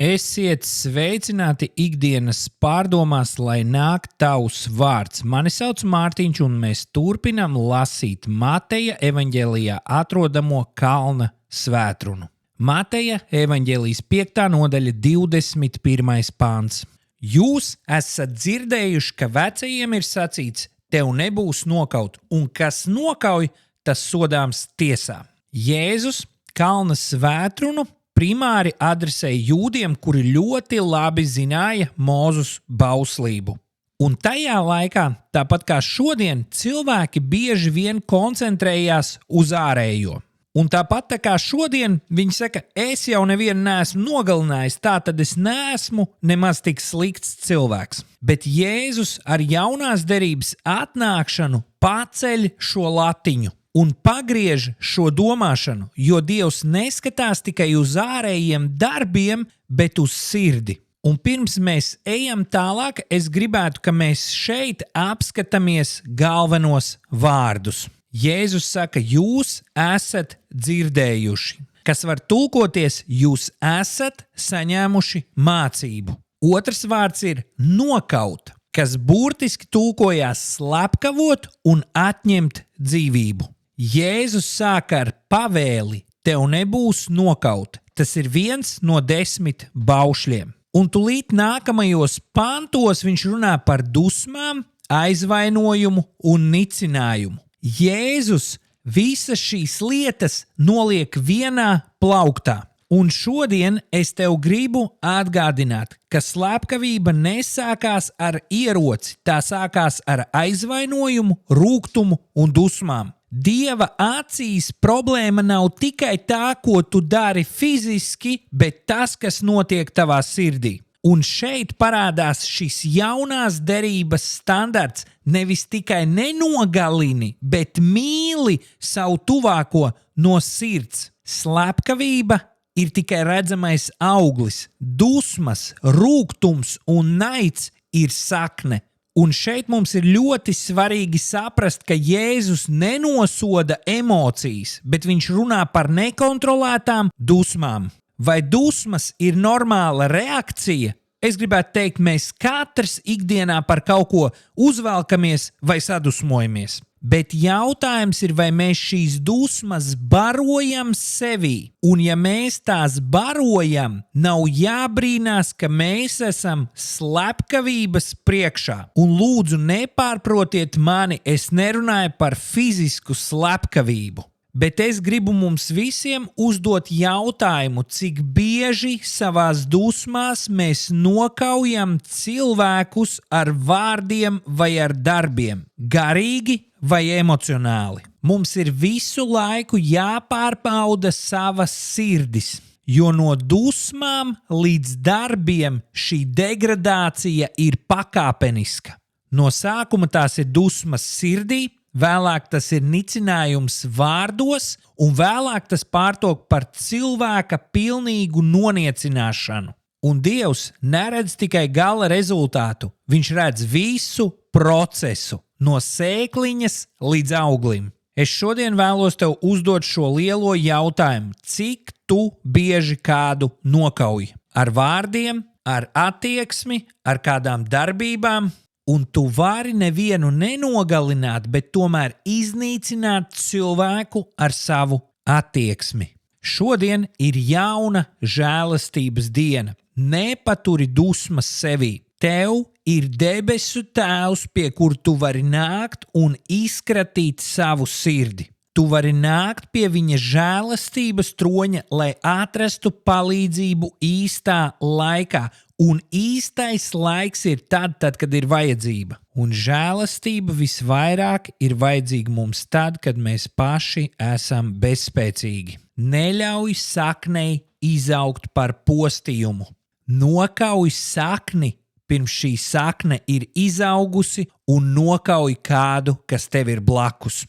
Esiet sveicināti ikdienas pārdomās, lai nāk tavs vārds. Mani sauc Mārtiņš, un mēs turpinam lasīt Mateja evaņģēlijā atrodamo kalna svētrunu. Mateja evaņģēlijas 5. nodaļa 21. pāns. Jūs esat dzirdējuši, ka vecajiem ir sacīts, tev nebūs nokaut, un kas nokauj, tas sodāms tiesā. Jēzus kalna svētrunu primāri adresēja jūdiem, kuri ļoti labi zināja Mūzes bauslību. Un tajā laikā, tāpat kā šodien, cilvēki bieži vien koncentrējās uz ārējo. Un tāpat tā kā šodien viņi saka, es jau nevienu neesmu nogalinājis, tā tad es neesmu nemaz tik slikts cilvēks. Bet Jēzus ar jaunās derības atnākšanu paceļ šo latiņu un pagriež šo domāšanu, jo Dievs neskatās tikai uz ārējiem darbiem, bet uz sirdi. Un pirms mēs ejam tālāk, es gribētu, ka mēs šeit apskatāmies galvenos vārdus. Jēzus saka, jūs esat dzirdējuši, kas var tulkoties, jūs esat saņēmuši mācību. Otrs vārds ir nokaut, kas burtiski tulkojās slepkavot un atņemt dzīvību. Jēzus sāka ar pavēli, tev nebūs nokaut. Tas ir 1 no 10 baušļiem. Un tūlīt nākamajos pantos viņš runā par dusmām, aizvainojumu un nicinājumu. Jēzus visas šīs lietas noliek vienā plauktā. Un šodien es tev gribu atgādināt, ka slepkavība nesākās ar ieroci, tā sākās ar aizvainojumu, rūgtumu un dusmām. Dieva acīs problēma nav tikai tā, ko tu dari fiziski, bet tas, kas notiek tavā sirdī. Un šeit parādās šis jaunās derības standarts, nevis tikai nenogalini, bet mīli savu tuvāko no sirds. Slepkavība ir tikai redzamais auglis, dusmas, rūgtums un naids ir sakne. Un šeit mums ir ļoti svarīgi saprast, ka Jēzus nenosoda emocijas, bet viņš runā par nekontrolētām dusmām. Vai dusmas ir normāla reakcija? Es gribētu teikt, mēs katrs ikdienā par kaut ko uzvelkamies vai sadusmojamies. Bet jautājums ir, vai mēs šīs dusmas barojam sevī. Un ja mēs tās barojam, nav jābrīnās, ka mēs esam slepkavības priekšā. Un lūdzu, nepārprotiet mani, es nerunāju par fizisku slepkavību. Bet es gribu mums visiem uzdot jautājumu, cik bieži savās dusmās mēs nokaujam cilvēkus ar vārdiem vai ar darbiem, garīgi vai emocionāli. Mums ir visu laiku jāpārbauda savas sirdis, jo no dusmām līdz darbiem šī degradācija ir pakāpeniska. No sākuma tās ir dusmas sirdī, vēlāk tas ir nicinājums vārdos, un vēlāk tas pārtok par cilvēka pilnīgu noniecināšanu. Un Dievs neredz tikai gala rezultātu, viņš redz visu procesu, no sēkliņas līdz auglim. Es šodien vēlos tev uzdot šo lielo jautājumu, cik tu bieži kādu nokauj? Ar vārdiem, ar attieksmi, ar kādām darbībām? Un tu vari nevienu nenogalināt, bet tomēr iznīcināt cilvēku ar savu attieksmi. Šodien ir jauna žēlastības diena. Nepaturi dusmas sevī. Tev ir debesu Tēvs, pie kur tu vari nākt un izkratīt savu sirdi. Tu vari nākt pie viņa žēlastības troņa, lai atrastu palīdzību īstā laikā. Un īstais laiks ir tad, kad ir vajadzība. Un žēlastība visvairāk ir vajadzīga mums tad, kad mēs paši esam bezspēcīgi. Neļauj saknei izaugt par postījumu. Nokauj sakni, pirms šī sakne ir izaugusi, un nokauj kādu, kas tev ir blakus.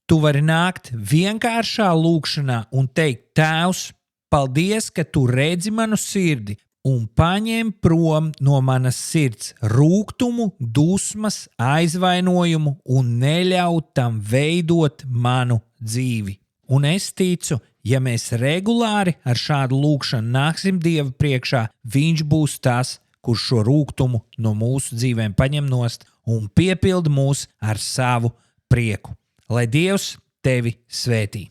Tu vari nākt vienkāršā lūkšanā un teikt, Tēvs, paldies, ka tu redzi manu sirdi, un paņem prom no manas sirds rūgtumu, dusmas, aizvainojumu un neļauj tam veidot manu dzīvi. Un es ticu, Ja mēs regulāri ar šādu lūgšanu nāksim Dieva priekšā, viņš būs tas, kurš šo rūgtumu no mūsu dzīvēm paņem nost un piepilda mūs ar savu prieku. Lai Dievs tevi svētī!